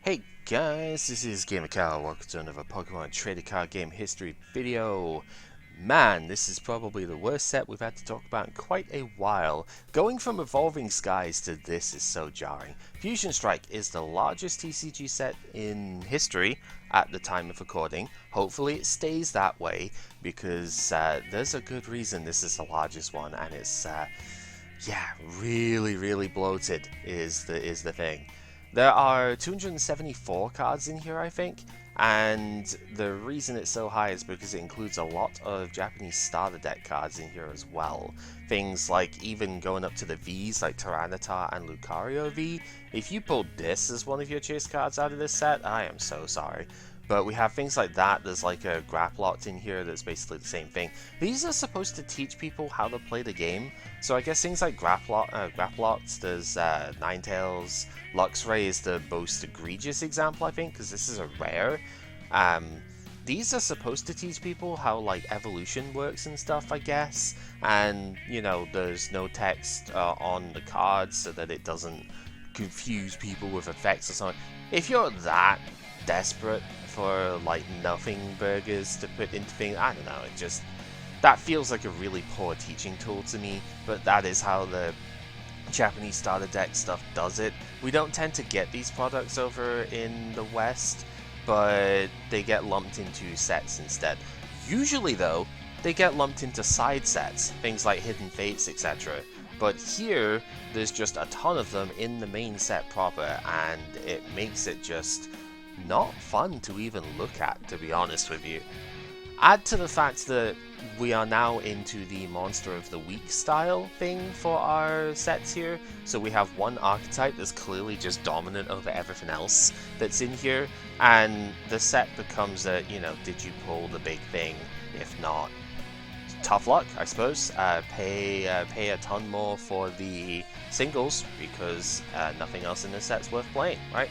Hey guys, this is Gamer Cal. Welcome to another Pokemon Trading Card Game History video. Man, this is probably the worst set we've had to talk about in quite a while. Going from Evolving Skies to this is so jarring. Fusion Strike is the largest TCG set in history at the time of recording. Hopefully it stays that way because there's a good reason this is the largest one, and it's yeah, really bloated is the thing. There are 274 cards in here, I think, and the reason it's so high is because it includes a lot of Japanese starter deck cards in here as well. Things like even going up to the Vs like Tyranitar and Lucario V. If you pulled this as one of your chase cards out of this set, I am so sorry. But we have things like that. There's like a Grapploct in here that's basically the same thing. These are supposed to teach people how to play the game. So I guess things like Grapploct, there's Ninetales, Luxray is the most egregious example, I think, because this is a rare. These are supposed to teach people how like evolution works and stuff, I guess. And, you know, there's no text on the cards so that it doesn't confuse people with effects or something. If you're that desperate for like nothing burgers to put into things, I don't know, it just, that feels like a really poor teaching tool to me, but that is how the Japanese starter deck stuff does it. We don't tend to get these products over in the West, but they get lumped into sets instead. Usually though, they get lumped into side sets, things like Hidden Fates, etc. But here, there's just a ton of them in the main set proper, and it makes it just not fun to even look at, to be honest with you. Add to the fact that we are now into the Monster of the Week style thing for our sets here. So we have one archetype that's clearly just dominant over everything else that's in here, and the set becomes a, you know, did you pull the big thing? If not, tough luck, I suppose. Pay a ton more for the singles because nothing else in this set's worth playing, right?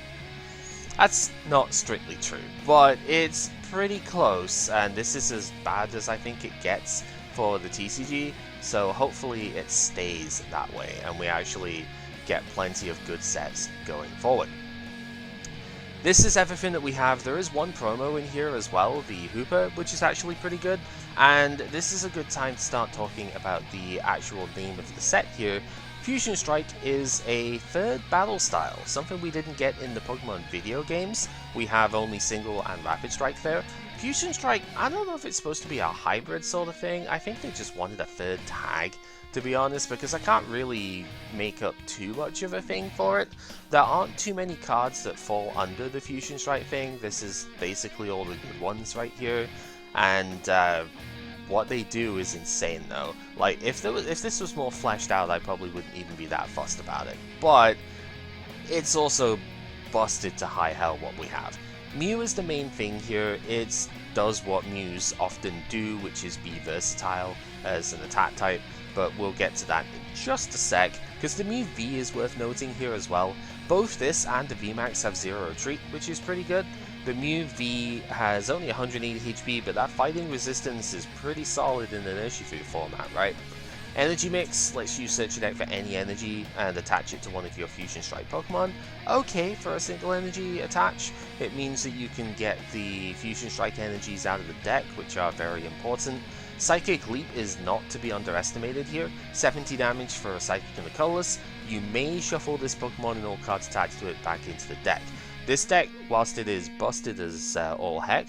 That's not strictly true, but it's pretty close, and this is as bad as I think it gets for the TCG, so hopefully it stays that way, and we actually get plenty of good sets going forward. This is everything that we have. There is one promo in here as well, the Hooper, which is actually pretty good, and this is a good time to start talking about the actual name of the set here. Fusion Strike is a third battle style, something we didn't get in the Pokemon video games. We have only Single and Rapid Strike there. Fusion Strike, I don't know if it's supposed to be a hybrid sort of thing. I think they just wanted a third tag, to be honest, because I can't really make up too much of a thing for it. There aren't too many cards that fall under the Fusion Strike thing. This is basically all the good ones right here, and what they do is insane though. Like, if this was more fleshed out, I probably wouldn't even be that fussed about it. But it's also busted to high hell what we have. Mew is the main thing here. It does what Mews often do, which is be versatile as an attack type, but we'll get to that in just a sec, because the Mew V is worth noting here as well. Both this and the VMAX have 0 retreat, which is pretty good. The Mew V has only 180 HP, but that fighting resistance is pretty solid in an Urshifu format, right? Energy Mix lets you search your deck for any energy and attach it to one of your Fusion Strike Pokemon. Okay for a single energy attach. It means that you can get the Fusion Strike energies out of the deck, which are very important. Psychic Leap is not to be underestimated here. 70 damage for a Psychic and a Colorless. You may shuffle this Pokemon and all cards attached to it back into the deck. This deck, whilst it is busted as all heck,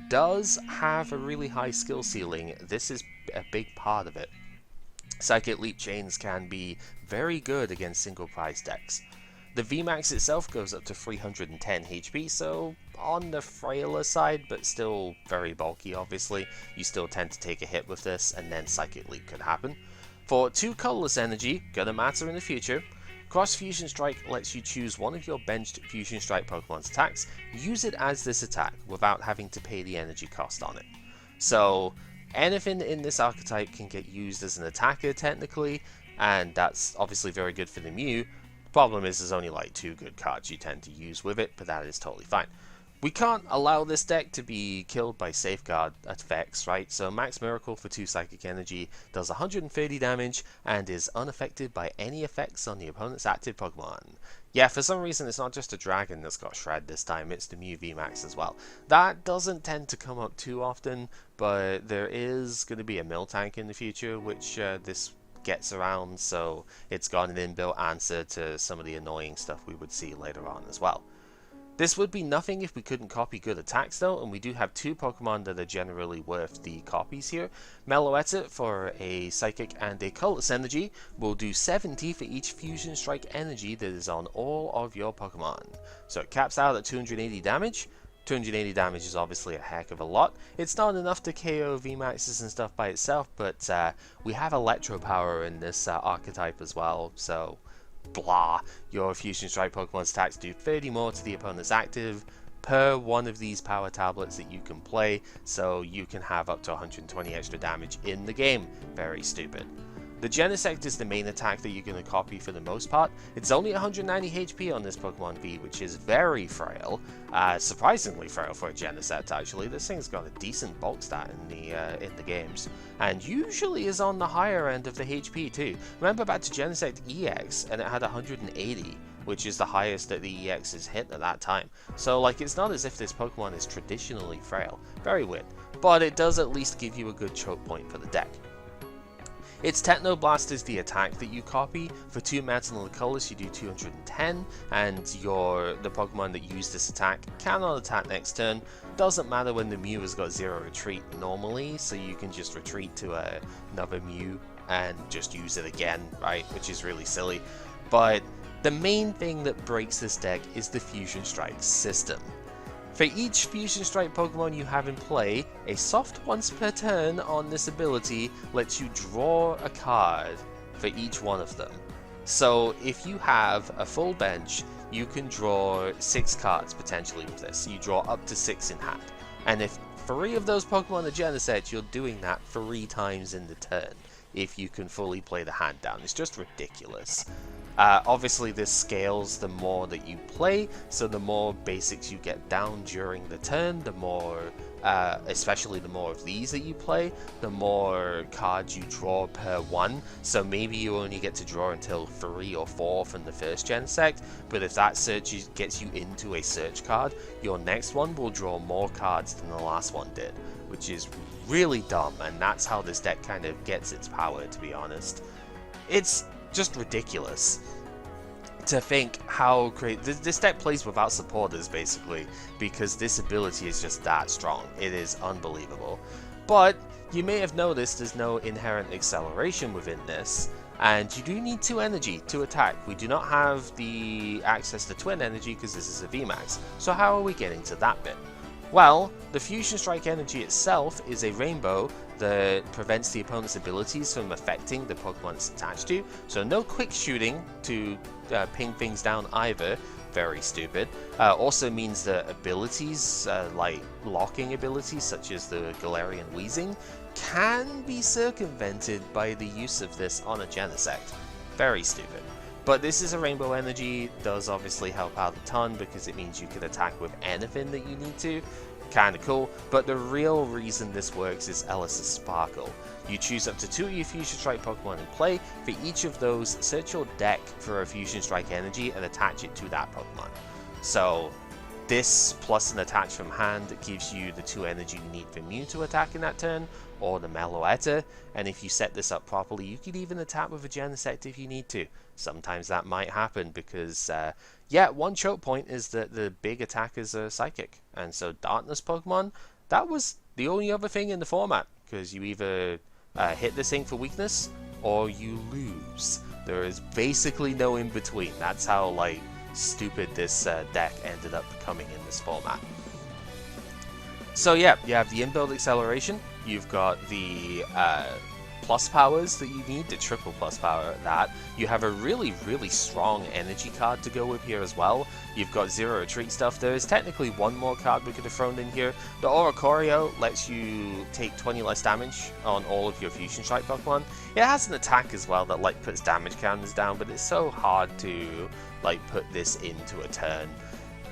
does have a really high skill ceiling. This is a big part of it. Psychic Leap Chains can be very good against single prize decks. The VMAX itself goes up to 310 HP, so on the frailer side, but still very bulky obviously. You still tend to take a hit with this, and then Psychic Leap could happen. For 2 colorless energy, gonna matter in the future. Cross Fusion Strike lets you choose one of your benched Fusion Strike Pokemon's attacks, use it as this attack without having to pay the energy cost on it. So anything in this archetype can get used as an attacker technically, and that's obviously very good for the Mew. Problem is there's only like 2 good cards you tend to use with it, but that is totally fine. We can't allow this deck to be killed by safeguard effects, right? So Max Miracle for 2 Psychic Energy does 130 damage and is unaffected by any effects on the opponent's active Pokemon. Yeah, for some reason it's not just a dragon that's got Shred this time, it's the Mew VMAX as well. That doesn't tend to come up too often, but there is going to be a Miltank in the future, which this gets around, so it's got an inbuilt answer to some of the annoying stuff we would see later on as well. This would be nothing if we couldn't copy good attacks though, and we do have 2 Pokemon that are generally worth the copies here. Meloetta for a Psychic and a Colorless Energy will do 70 for each Fusion Strike energy that is on all of your Pokemon. So it caps out at 280 damage. 280 damage is obviously a heck of a lot. It's not enough to KO VMAXs and stuff by itself, but we have Electro Power in this archetype as well, so blah. Your Fusion Strike Pokemon's attacks do 30 more to the opponent's active per one of these power tablets that you can play, so you can have up to 120 extra damage in the game. Very stupid. The Genesect is the main attack that you're going to copy for the most part. It's only 190 HP on this Pokemon V, which is very frail. Surprisingly frail for a Genesect, actually. This thing's got a decent bulk stat in the games, and usually is on the higher end of the HP too. Remember back to Genesect EX, and it had 180, which is the highest that the EX has hit at that time. So like, it's not as if this Pokemon is traditionally frail. Very weird, but it does at least give you a good choke point for the deck. Its Techno Blast is the attack that you copy. For 2 Metal and colors you do 210, and the Pokemon that use this attack cannot attack next turn. Doesn't matter when the Mew has got 0 retreat normally, so you can just retreat to another Mew and just use it again, right? Which is really silly. But the main thing that breaks this deck is the Fusion Strike system. For each Fusion Strike Pokemon you have in play, a soft once per turn on this ability lets you draw a card for each one of them. So if you have a full bench, you can draw 6 cards potentially with this. You draw up to 6 in hand. And if 3 of those Pokemon are Genesect, you're doing that 3 times in the turn if you can fully play the hand down. It's just ridiculous. Obviously this scales the more that you play, so the more basics you get down during the turn, the more, especially the more of these that you play, the more cards you draw per one. So maybe you only get to draw until 3 or 4 from the first Genesect, but if that search gets you into a search card, your next one will draw more cards than the last one did, which is really dumb, and that's how this deck kind of gets its power, to be honest. It's just ridiculous to think how great this deck plays without supporters, basically, because this ability is just that strong. It is unbelievable. But you may have noticed there's no inherent acceleration within this, and you do need 2 energy to attack. We do not have the access to twin energy because this is a VMAX. So how are we getting to that bit? Well, the Fusion Strike energy itself is a rainbow that prevents the opponent's abilities from affecting the Pokemon it's attached to. So no quick shooting to ping things down either. Very stupid. Also means that abilities, like locking abilities such as the Galarian Wheezing, can be circumvented by the use of this on a Genesect. Very stupid. But this is a rainbow energy, does obviously help out a ton because it means you can attack with anything that you need to. Kinda cool, but the real reason this works is Ellis' Sparkle. You choose up to 2 of your Fusion Strike Pokemon in play. For each of those, search your deck for a Fusion Strike energy and attach it to that Pokemon. So this plus an attach from hand gives you the 2 energy you need for Mew to attack in that turn, or the Meloetta, and if you set this up properly, you could even attack with a Genesect if you need to. Sometimes that might happen because, yeah, one choke point is that the big attackers are Psychic, and so Darkness Pokemon, that was the only other thing in the format, because you either hit this thing for weakness, or you lose. There is basically no in between. That's how, like, stupid this deck ended up becoming in this format. So yeah, you have the inbuilt acceleration, you've got the plus powers that you need, the triple plus power at that. You have a really, really strong energy card to go with here as well. You've got 0 retreat stuff. There is technically one more card we could have thrown in here. The Oricorio lets you take 20 less damage on all of your Fusion Strike Pokemon. It has an attack as well that like puts damage counters down, but it's so hard to like put this into a turn.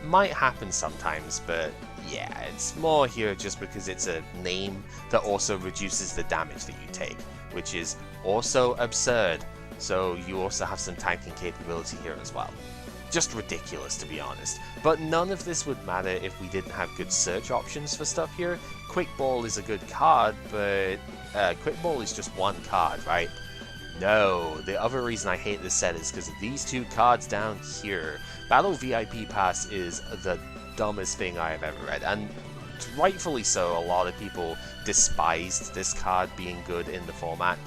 might happen sometimes, but yeah, it's more here just because it's a name that also reduces the damage that you take, which is also absurd. So you also have some tanking capability here as well. Just ridiculous, to be honest. But none of this would matter if we didn't have good search options for stuff here. Quick Ball is a good card, but Quick Ball is just one card, right? No, the other reason I hate this set is because of these two cards down here. Battle VIP Pass is the dumbest thing I have ever read, and rightfully so. A lot of people despised this card being good in the format.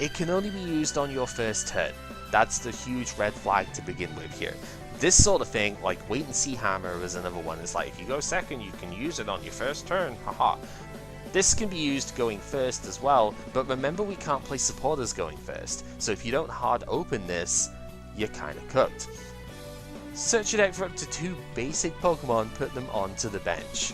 It can only be used on your first turn. That's the huge red flag to begin with here. This sort of thing, like Wait and See Hammer is another one. It's like, if you go second, you can use it on your first turn, haha. This can be used going first as well, but remember we can't play supporters going first, so if you don't hard open this, you're kinda cooked. Search your deck for up to 2 basic Pokemon, put them onto the bench.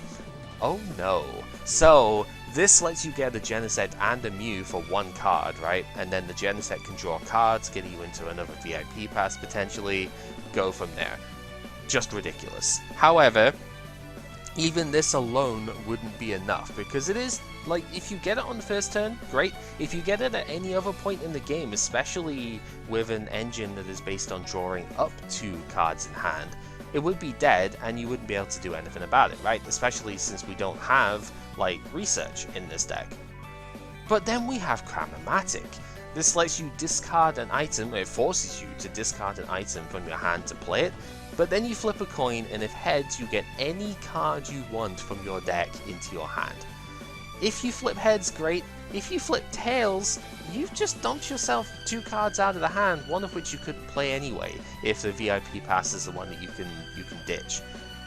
Oh no. So, this lets you get a Genesect and a Mew for 1 card, right? And then the Genesect can draw cards, get you into another VIP pass potentially, go from there. Just ridiculous. However, even this alone wouldn't be enough, because it is, like, if you get it on the first turn, great. If you get it at any other point in the game, especially with an engine that is based on drawing up 2 cards in hand, it would be dead and you wouldn't be able to do anything about it, right? Especially since we don't have, like, research in this deck. But then we have Cram-O-Matic. This lets you discard an item, it forces you to discard an item from your hand to play it, but then you flip a coin, and if heads, you get any card you want from your deck into your hand. If you flip heads, great. If you flip tails, you've just dumped yourself 2 cards out of the hand, one of which you could play anyway, if the VIP pass is the one that you can ditch.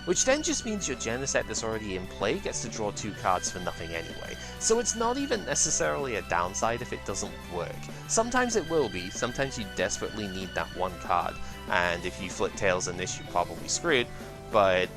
Which then just means your Genesect that's already in play gets to draw 2 cards for nothing anyway. So it's not even necessarily a downside if it doesn't work. Sometimes it will be, sometimes you desperately need that 1 card, and if you flip tails in this, you're probably screwed, but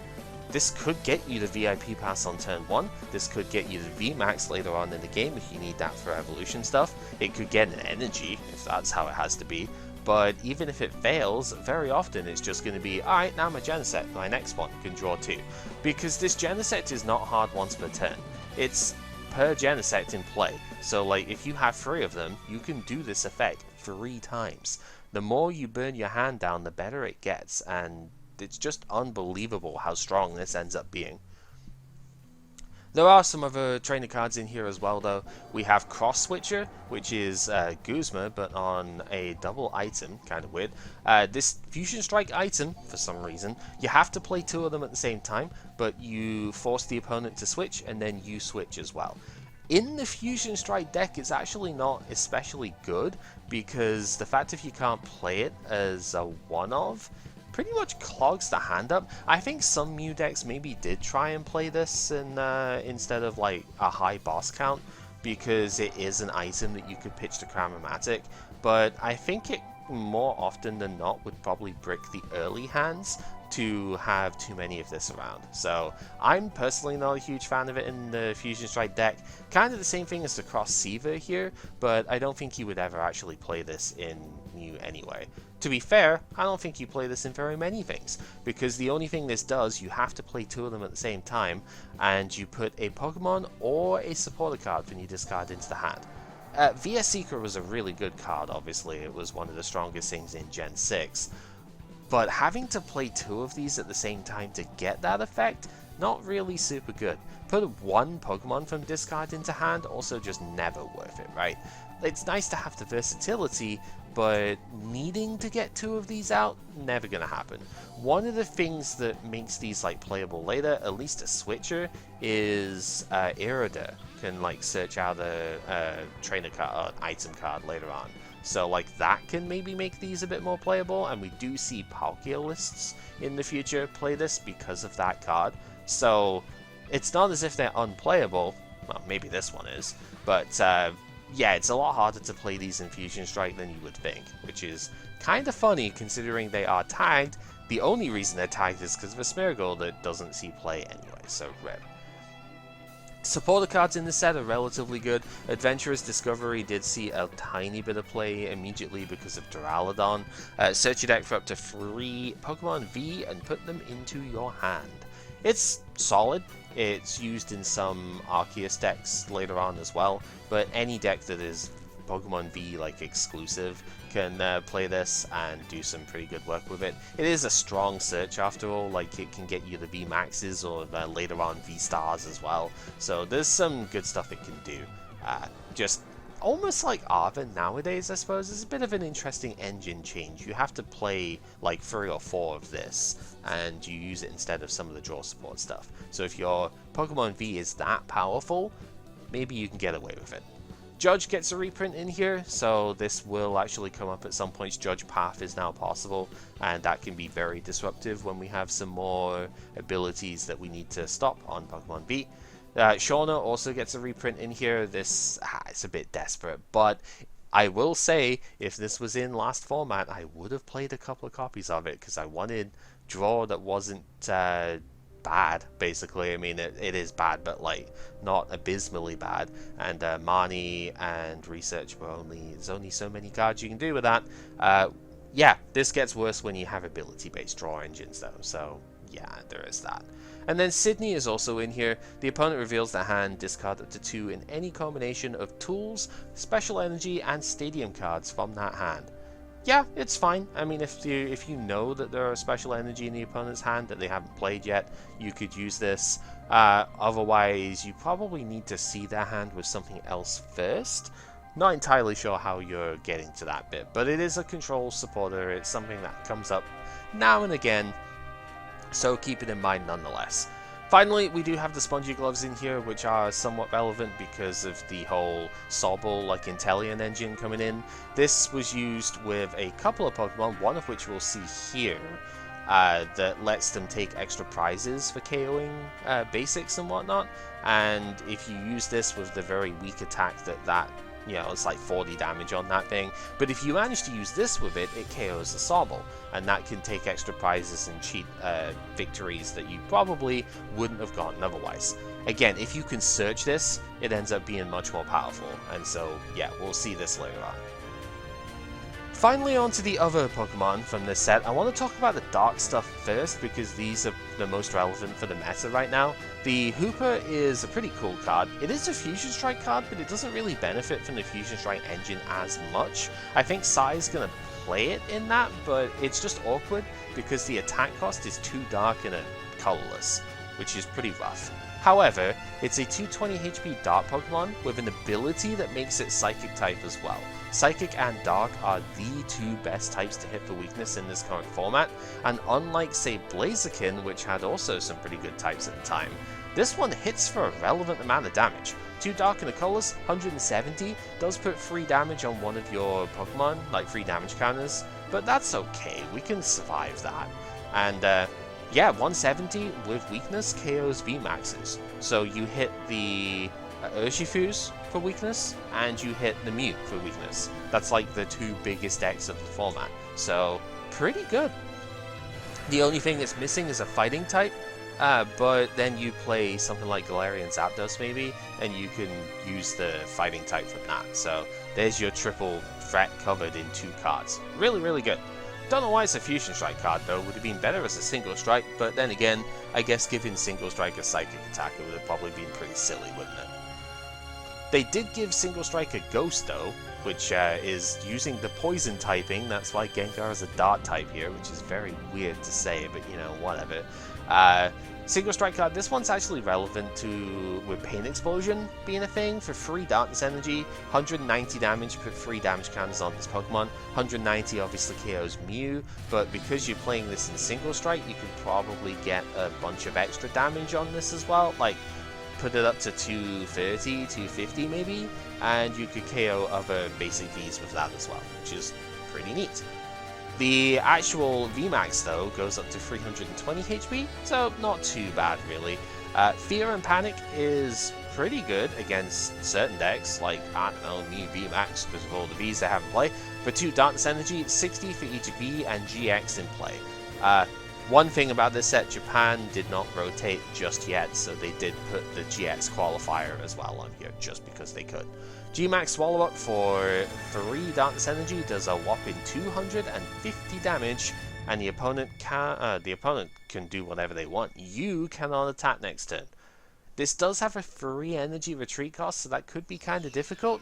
this could get you the VIP pass on turn 1, this could get you the VMAX later on in the game if you need that for evolution stuff, it could get an energy if that's how it has to be, but even if it fails, very often it's just going to be, alright, now my Genesect, my next one, can draw 2. Because this Genesect is not hard once per turn, it's per Genesect in play, so like if you have 3 of them, you can do this effect 3 times. The more you burn your hand down, the better it gets, and it's just unbelievable how strong this ends up being. There are some other trainer cards in here as well though. We have Cross Switcher, which is Guzma, but on a double item, kind of weird. This Fusion Strike item, for some reason, you have to play 2 of them at the same time, but you force the opponent to switch, and then you switch as well. In the Fusion Strike deck, it's actually not especially good, because the fact if you can't play it as a one-of, pretty much clogs the hand up. I think some Mew decks maybe did try and play this in, instead of like a high boss count, because it is an item that you could pitch to Cram-O-Matic, but I think it more often than not would probably brick the early hands to have too many of this around. So I'm personally not a huge fan of it in the Fusion Strike deck. Kind of the same thing as the Cross Seaver here, but I don't think you would ever actually play this in Mew anyway. To be fair, I don't think you play this in very many things, because the only thing this does, you have to play 2 of them at the same time, and you put a Pokemon or a supporter card when you discard into the hand. VS Seeker was a really good card, obviously, it was one of the strongest things in Gen 6, but having to play 2 of these at the same time to get that effect, not really super good. Put 1 Pokemon from discard into hand, also just never worth it, right? It's nice to have the versatility, but needing to get 2 of these out, never gonna happen. One of the things that makes these like playable later, at least a switcher, is Irida can like search out a trainer card, item card later on. So like that can maybe make these a bit more playable, and we do see Pokélists in the future play this because of that card. So it's not as if they're unplayable, well maybe this one is, but yeah, it's a lot harder to play these in Fusion Strike than you would think, which is kind of funny considering they are tagged. The only reason they're tagged is because of a Smeargle that doesn't see play anyway, so rip. Supporter cards in this set are relatively good. Adventurous Discovery did see a tiny bit of play immediately because of Duraludon. Search your deck for up to 3 Pokemon V and put them into your hand. It's solid. It's used in some Arceus decks later on as well, but any deck that is Pokemon V like exclusive can play this and do some pretty good work with it. It is a strong search after all, like it can get you the V Maxes or later on V Stars as well, so there's some good stuff it can do. Just almost like Arven nowadays, I suppose. It's a bit of an interesting engine change. You have to play like 3 or 4 of this and you use it instead of some of the draw support stuff. So if your Pokemon V is that powerful, maybe you can get away with it. Judge gets a reprint in here, so this will actually come up at some points. Judge Path is now possible, and that can be very disruptive when we have some more abilities that we need to stop on Pokemon V. Shauna also gets a reprint in here. This it's a bit desperate, but I will say, if this was in last format, I would have played a couple of copies of it, because I wanted draw that wasn't bad, basically. I mean, it is bad, but like not abysmally bad. And Mani and Research were there's only so many cards you can do with that. Yeah, this gets worse when you have ability-based draw engines though, so yeah, there is that. And then Sydney is also in here. The opponent reveals their hand, discard up to 2 in any combination of tools, special energy, and stadium cards from that hand. Yeah, it's fine. I mean, if you know that there are special energy in the opponent's hand that they haven't played yet, you could use this. Otherwise, you probably need to see their hand with something else first. Not entirely sure how you're getting to that bit, but it is a control supporter. It's something that comes up now and again, so keep it in mind nonetheless. Finally, we do have the spongy gloves in here, which are somewhat relevant because of the whole Sobble, like Inteleon engine coming in. This was used with a couple of Pokemon, one of which we'll see here, that lets them take extra prizes for KOing basics and whatnot. And if you use this with the very weak attack you know, it's like 40 damage on that thing. But if you manage to use this with it, it KOs the Sobble, and that can take extra prizes and cheat victories that you probably wouldn't have gotten otherwise. Again, if you can search this, it ends up being much more powerful, and so yeah, we'll see this later on. Finally, on to the other Pokemon from this set. I want to talk about the dark stuff first, because these are the most relevant for the meta right now. The Hooper is a pretty cool card. It is a Fusion Strike card, but it doesn't really benefit from the Fusion Strike engine as much. I think Sai's going to play it in that, but it's just awkward because the attack cost is too dark and colorless, which is pretty rough. However, it's a 220 HP Dark Pokemon with an ability that makes it Psychic type as well. Psychic and Dark are the 2 best types to hit for weakness in this current format, and unlike say Blaziken, which had also some pretty good types at the time, this one hits for a relevant amount of damage. 2 Dark and a colorless, 170, does put 3 damage on one of your Pokemon, like 3 damage counters, but that's okay, we can survive that. And yeah, 170 with weakness KOs VMAXs. So you hit the Urshifu's for weakness, and you hit the Mew for weakness. That's like the 2 biggest decks of the format. So, pretty good. The only thing that's missing is a fighting type, but then you play something like Galarian Zapdos maybe, and you can use the fighting type from that. So, there's your triple threat covered in 2 cards. Really, really good. Don't know why it's a Fusion Strike card though. Would have been better as a Single Strike, but then again, I guess giving Single Strike a Psychic attack would have probably been pretty silly, wouldn't it? They did give Single Strike a Ghost though, which is using the Poison typing. That's why Gengar is a Dart type here, which is very weird to say, but you know, whatever. Single Strike card, this one's actually relevant with Pain Explosion being a thing for 3 Darkness Energy, 190 damage, put 3 damage counters on this Pokemon, 190 obviously KOs Mew, but because you're playing this in Single Strike, you could probably get a bunch of extra damage on this as well, like put it up to 230, 250 maybe, and you could KO other basic Vs with that as well, which is pretty neat. The actual VMAX though goes up to 320 HP, so not too bad really. Fear and Panic is pretty good against certain decks, like, I don't know, Mew VMAX because of all the Vs they have in play, but 2 Darkness Energy, 60 for each V and GX in play. One thing about this set, Japan did not rotate just yet, so they did put the GX qualifier as well on here, just because they could. Gmax Swallow Up for 3 Darkness Energy does a whopping 250 damage, and the opponent can do whatever they want. You cannot attack next turn. This does have a 3 energy retreat cost, so that could be kind of difficult.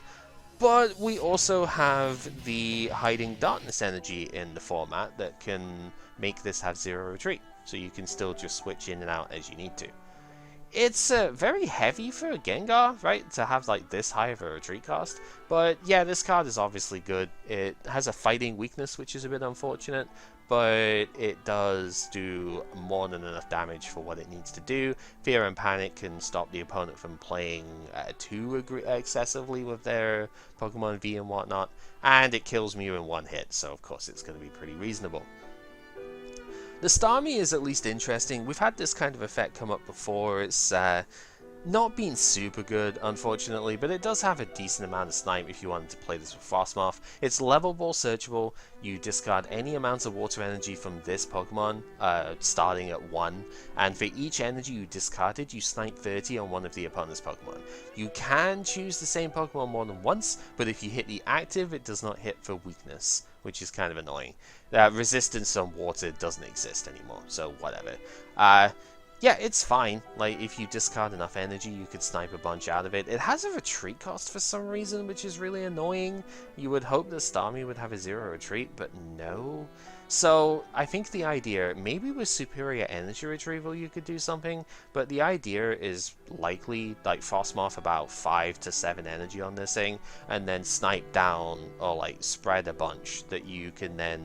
But we also have the Hiding Darkness Energy in the format that can make this have 0 retreat, so you can still just switch in and out as you need to. It's very heavy for a Gengar, right, to have like this high of a retreat cost, but yeah, this card is obviously good. It has a fighting weakness, which is a bit unfortunate, but it does do more than enough damage for what it needs to do. Fear and Panic can stop the opponent from playing too excessively with their Pokemon V and whatnot, and it kills Mew in 1 hit, so of course it's going to be pretty reasonable. The Starmie is at least interesting. We've had this kind of effect come up before. It's not been super good, unfortunately, but it does have a decent amount of snipe if you wanted to play this with Frostmoth. It's levelable, searchable. You discard any amount of water energy from this Pokemon, starting at 1, and for each energy you discarded, you snipe 30 on one of the opponent's Pokemon. You can choose the same Pokemon more than once, but if you hit the active, it does not hit for weakness, which is kind of annoying. Resistance on water doesn't exist anymore, so whatever. Yeah, it's fine. Like, if you discard enough energy, you could snipe a bunch out of it. It has a retreat cost for some reason, which is really annoying. You would hope that Starmie would have a 0 retreat, but no. So, I think the idea, maybe with superior energy retrieval you could do something, but the idea is likely, like, Frostmoth about 5 to 7 energy on this thing, and then snipe down, or like, spread a bunch that you can then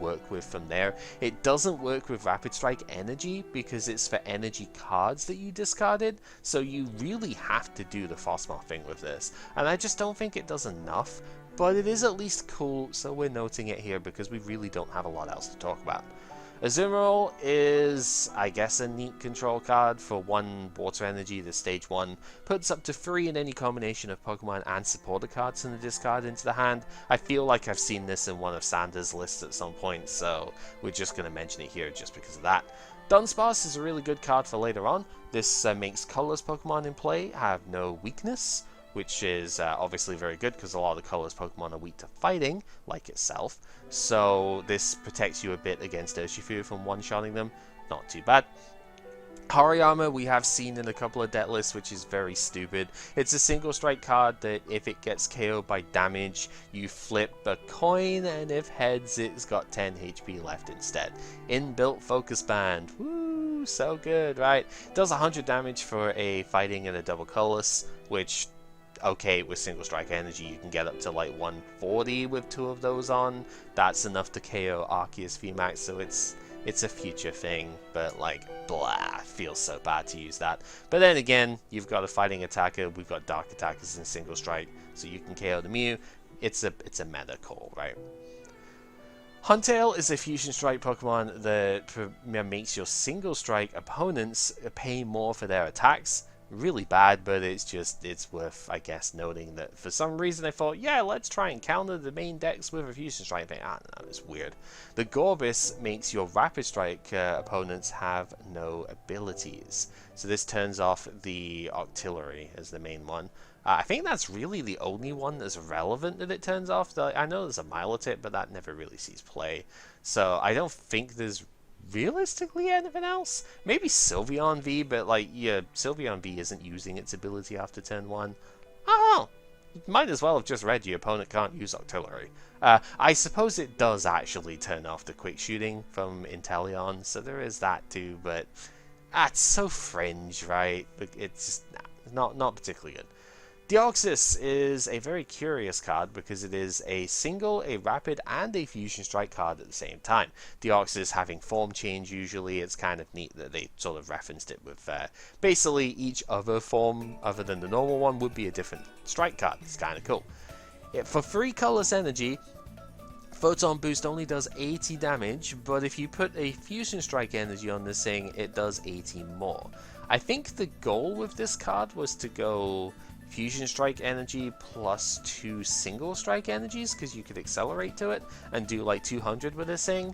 work with from there. It doesn't work with Rapid Strike energy because it's for energy cards that you discarded, so you really have to do the Frostmoth thing with this, and I just don't think it does enough, but it is at least cool, so we're noting it here because we really don't have a lot else to talk about. Azumarill is, I guess, a neat control card for 1 water energy. The stage 1 puts up to 3 in any combination of Pokemon and supporter cards in the discard into the hand. I feel like I've seen this in one of Sanders' lists at some point, so we're just going to mention it here just because of that. Dunsparce is a really good card for later on. This makes colorless Pokemon in play have no weakness, which is obviously very good because a lot of the colorless Pokemon are weak to fighting, like itself. So this protects you a bit against Urshifu from one-shotting them. Not too bad. Hariyama we have seen in a couple of deck lists, which is very stupid. It's a single strike card that if it gets KO'd by damage, you flip a coin, and if heads, it's got 10 HP left instead. Inbuilt Focus Band. Woo, so good, right? Does 100 damage for a fighting and a double colorless, which, okay, with single strike energy you can get up to like 140 with 2 of those on. That's enough to KO Arceus VMAX, so it's a future thing, but like, blah, feels so bad to use that. But then again, you've got a fighting attacker, we've got dark attackers in single strike, so you can KO the Mew. It's a meta call, right? Huntail is a fusion strike Pokemon that makes your single strike opponents pay more for their attacks. Really bad, but it's worth, I guess, noting that for some reason I thought, yeah, let's try and counter the main decks with a fusion strike thing. I don't know, it's weird. The Gorbis makes your rapid strike opponents have no abilities, so this turns off the Octillery as the main one. I think that's really the only one that's relevant that it turns off. I know there's a Milotic, but that never really sees play, so I don't think there's realistically anything else. Maybe Sylveon V, but like, yeah, Sylveon V isn't using its ability after turn 1. Oh, you might as well have just read your opponent can't use Octillery. I suppose it does actually turn off the quick shooting from Inteleon, so there is that too, but it's so fringe, right? It's just not particularly good. Deoxys is a very curious card because it is a single, a rapid, and a fusion strike card at the same time. Deoxys having form change usually, it's kind of neat that they sort of referenced it with basically each other form other than the normal one would be a different strike card. It's kind of cool. For 3 colorless energy, Photon Boost only does 80 damage, but if you put a fusion strike energy on this thing, it does 80 more. I think the goal with this card was to go Fusion Strike energy plus 2 single strike energies, because you could accelerate to it and do like 200 with this thing.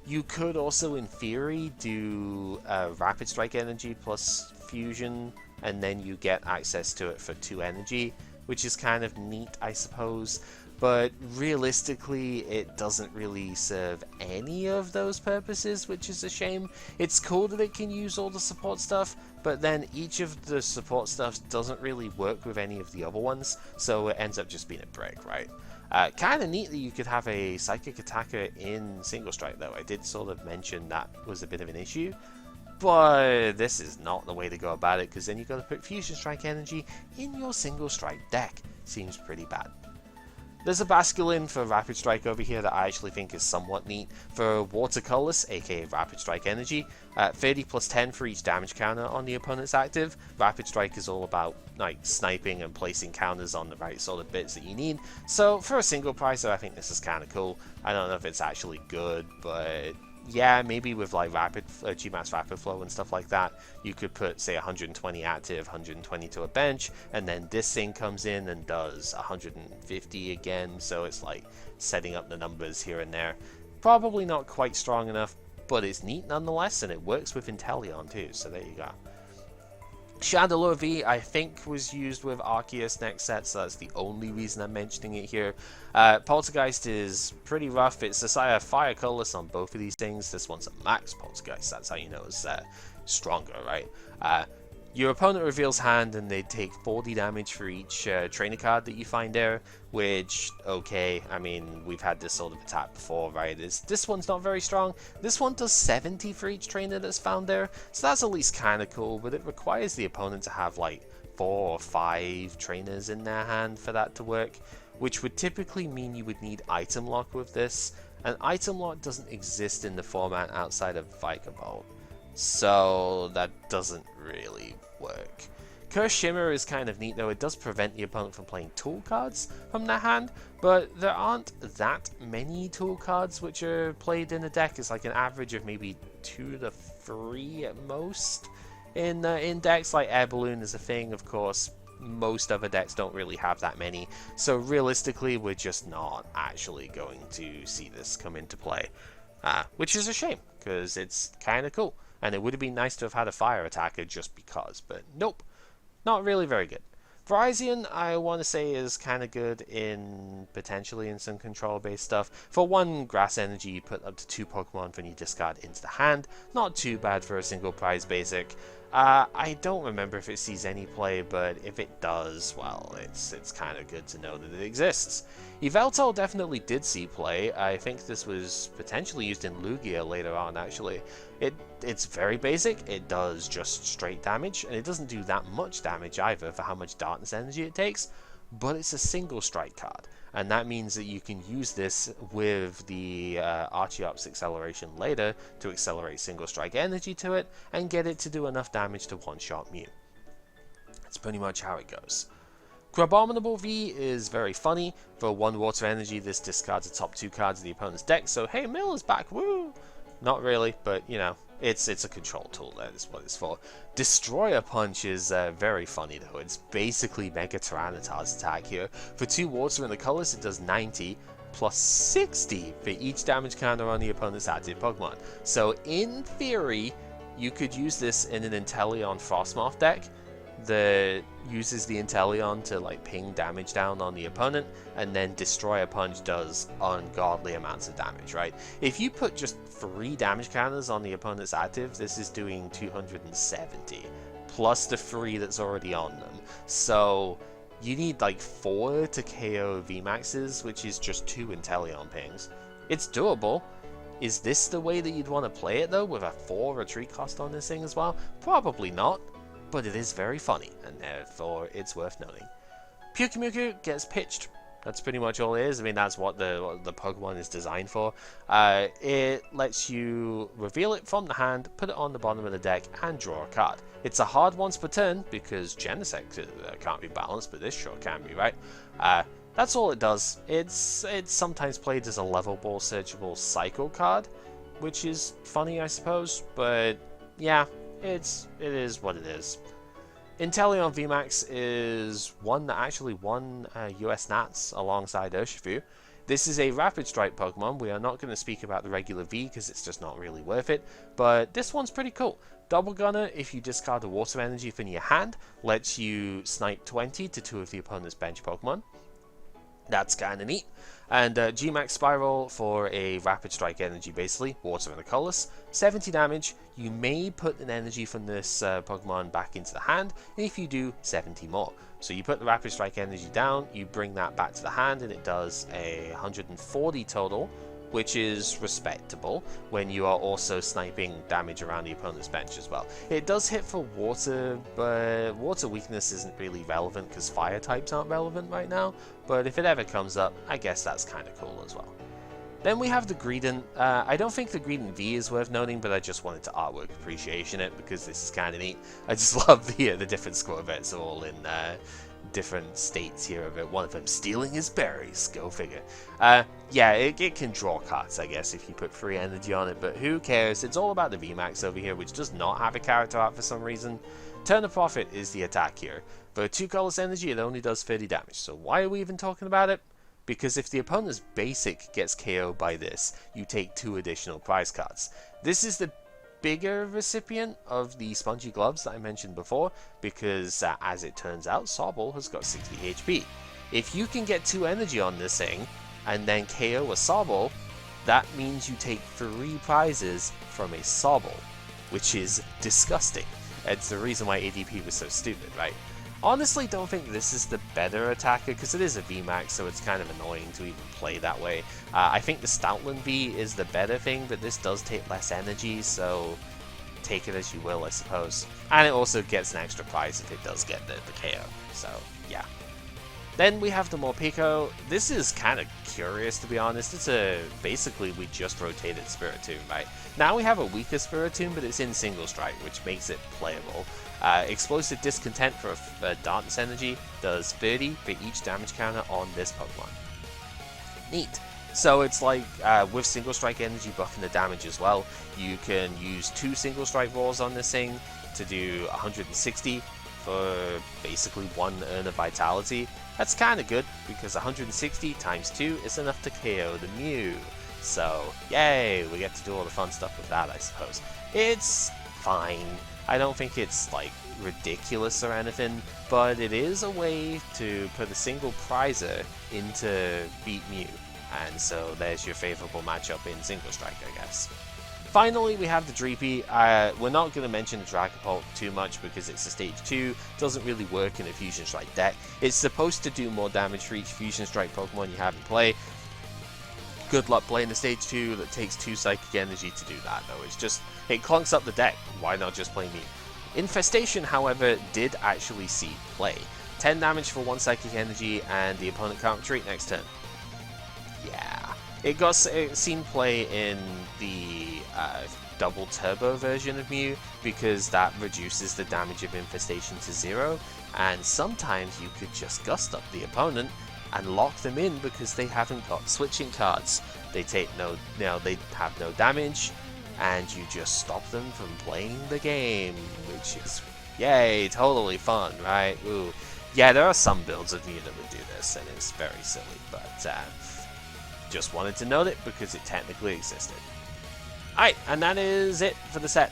You could also, in theory, do Rapid Strike energy plus Fusion, and then you get access to it for 2 energy, which is kind of neat, I suppose. But realistically, it doesn't really serve any of those purposes, which is a shame. It's cool that it can use all the support stuff, but then each of the support stuff doesn't really work with any of the other ones, so it ends up just being a brick, right? Kind of neat that you could have a Psychic Attacker in Single Strike, though. I did sort of mention that was a bit of an issue, but this is not the way to go about it, because then you've got to put Fusion Strike energy in your Single Strike deck. Seems pretty bad. There's a Basculin for Rapid Strike over here that I actually think is somewhat neat. For Watercolorless, aka Rapid Strike Energy, 30 plus 10 for each damage counter on the opponent's active. Rapid Strike is all about like sniping and placing counters on the right sort of bits that you need. So for a single pricer, I think this is kind of cool. I don't know if it's actually good, but yeah, maybe with like Gmax Rapid Flow and stuff like that, you could put, say, 120 active, 120 to a bench, and then this thing comes in and does 150 again, so it's like setting up the numbers here and there. Probably not quite strong enough, but it's neat nonetheless, and it works with Inteleon too, so there you go. Chandelure V, I think, was used with Arceus next set, so that's the only reason I'm mentioning it here. Poltergeist is pretty rough. It's a fire colorless on both of these things. This one's a max Poltergeist. That's how you know it's stronger, right? Your opponent reveals hand and they take 40 damage for each trainer card that you find there, which, okay, I mean, we've had this sort of attack before, right? This one's not very strong. This one does 70 for each trainer that's found there, so that's at least kind of cool, but it requires the opponent to have like 4 or 5 trainers in their hand for that to work, which would typically mean you would need item lock with this, and item lock doesn't exist in the format outside of Vikavolt, so that doesn't really work. Curse Shimmer is kind of neat though. It does prevent the opponent from playing tool cards from their hand, but there aren't that many tool cards which are played in the deck. It's like an average of maybe 2 to 3 at most in decks. Like Air Balloon is a thing, of course. Most other decks don't really have that many, so realistically we're just not actually going to see this come into play, which is a shame because it's kind of cool. And it would have been nice to have had a fire attacker just because, but nope, not really very good. Virizion, I want to say, is kind of good in potentially in some control-based stuff. For 1 grass energy, you put up to 2 Pokemon when you discard into the hand. Not too bad for a single prize basic. I don't remember if it sees any play, but if it does, well, it's kind of good to know that it exists. Yveltal definitely did see play. I think this was potentially used in Lugia later on, actually. It's very basic, it does just straight damage, and it doesn't do that much damage either for how much darkness energy it takes, but it's a single strike card, and that means that you can use this with the Archeops acceleration later to accelerate single strike energy to it and get it to do enough damage to one-shot Mew. That's pretty much how it goes. Crabominable V is very funny. For 1 water energy, this discards the top 2 cards of the opponent's deck, so hey, Mill is back, woo! Not really, but you know, it's a control tool, that is what it's for. Destroyer Punch is very funny though. It's basically Mega Tyranitar's attack here. For 2 water in the colors, it does 90 plus 60 for each damage counter on the opponent's active Pokemon. So in theory, you could use this in an Inteleon Frostmoth deck that uses the Inteleon to like ping damage down on the opponent, and then Destroyer Punch does ungodly amounts of damage, right? If you put just 3 damage counters on the opponent's active, this is doing 270 plus the 3 that's already on them. So you need like 4 to KO VMAXs, which is just 2 Inteleon pings. It's doable. Is this the way that you'd want to play it though, with a 4 retreat cost on this thing as well? Probably not. But it is very funny, and therefore it's worth noting. Pyukumuku gets pitched. That's pretty much all it is. I mean, that's what the Pokemon is designed for. It lets you reveal it from the hand, put it on the bottom of the deck, and draw a card. It's a hard once per turn, because Genesect can't be balanced, but this sure can be, right? That's all it does. It's sometimes played as a levelable, searchable cycle card, which is funny, I suppose, but yeah. It is what it is. Inteleon VMAX is one that actually won US Nats alongside Urshifu. This is a Rapid Strike Pokemon. We are not going to speak about the regular V because it's just not really worth it, but this one's pretty cool. Double Gunner, if you discard a Water Energy from your hand, lets you snipe 20 to 2 of the opponent's bench Pokemon. That's kind of neat. And G-Max Spiral for a Rapid Strike energy, basically, water and a colorless. 70 damage. You may put an energy from this Pokemon back into the hand, and if you do, 70 more. So you put the Rapid Strike energy down, you bring that back to the hand, and it does a 140 total, which is respectable when you are also sniping damage around the opponent's bench as well. It does hit for water, but water weakness isn't really relevant because fire types aren't relevant right now, but if it ever comes up, I guess that's kind of cool as well. Then we have the Greedent. I don't think the Greedent V is worth noting, but I just wanted to artwork appreciation it because this is kind of neat. I just love the different Squirvets all in different states here of it. One of them stealing his berries, go figure. Yeah, it can draw cards, I guess, if you put free energy on it, but who cares? It's all about the VMAX over here, which does not have a character art for some reason. Turn of Profit is the attack here. For 2 colorless energy, it only does 30 damage. So why are we even talking about it? Because if the opponent's basic gets KO'd by this, you take 2 additional prize cards. This is the bigger recipient of the spongy gloves that I mentioned before, because as it turns out, Sobble has got 60 HP. If you can get 2 energy on this thing and then KO a Sobble, that means you take 3 prizes from a Sobble, which is disgusting. It's the reason why ADP was so stupid, right? Honestly, don't think this is the better attacker because it is a VMAX, so it's kind of annoying to even play that way. I think the Stoutland V is the better thing, but this does take less energy, so take it as you will, I suppose. And it also gets an extra prize if it does get the KO, so yeah. Then we have the Morpeko. This is kind of curious, to be honest. It's basically we just rotated Spiritomb, right? Now we have a weaker Spiritomb, but it's in single strike, which makes it playable. Explosive Discontent for a Darkness Energy does 30 for each damage counter on this Pokemon. Neat. So it's like with Single Strike Energy buffing the damage as well, you can use 2 Single Strike Roars on this thing to do 160 for basically 1 Earn of Vitality. That's kind of good because 160 times 2 is enough to KO the Mew. So yay, we get to do all the fun stuff with that, I suppose. It's fine. I don't think it's like ridiculous or anything, but it is a way to put a single prizer into beat Mew, and so there's your favorable matchup in single strike, I guess. Finally, we have the Dreepy. We're not going to mention the Dragapult too much because it's a stage 2, doesn't really work in a Fusion Strike deck. It's supposed to do more damage for each Fusion Strike Pokemon you have in play. Good luck playing the stage 2 that takes 2 Psychic Energy to do that, though. It's just, it clunks up the deck. Why not just play Mew? Infestation, however, did actually see play. 10 damage for 1 Psychic Energy, and the opponent can't retreat next turn. Yeah. It got seen play in the double turbo version of Mew, because that reduces the damage of Infestation to 0, and sometimes you could just gust up the opponent and lock them in because they haven't got switching cards. They take they have no damage, and you just stop them from playing the game, which is, yay, totally fun, right? Ooh. Yeah, there are some builds of Mew that would do this, and it's very silly, but just wanted to note it because it technically existed. Alright, and that is it for the set.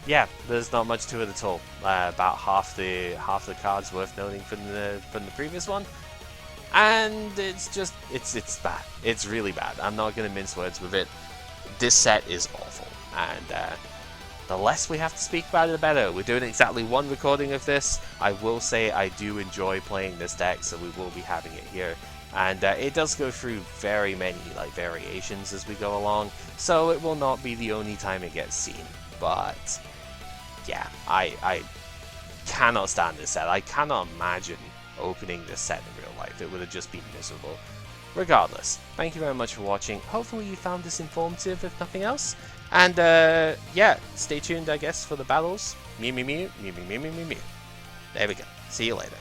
Yeah, there's not much to it at all. About half the cards worth noting from the previous one. And it's just, it's bad. It's really bad. I'm not going to mince words with it. This set is awful, and the less we have to speak about it, the better. We're doing exactly 1 recording of this. I will say I do enjoy playing this deck, so we will be having it here. And it does go through very many variations as we go along, so it will not be the only time it gets seen. But yeah, I cannot stand this set. I cannot imagine opening this set in real life. It would have just been miserable. Regardless, thank you very much for watching. Hopefully you found this informative, if nothing else. And yeah, stay tuned, I guess, for the battles. Mew, mew, mew, mew, mew, mew, mew, mew. There we go. See you later.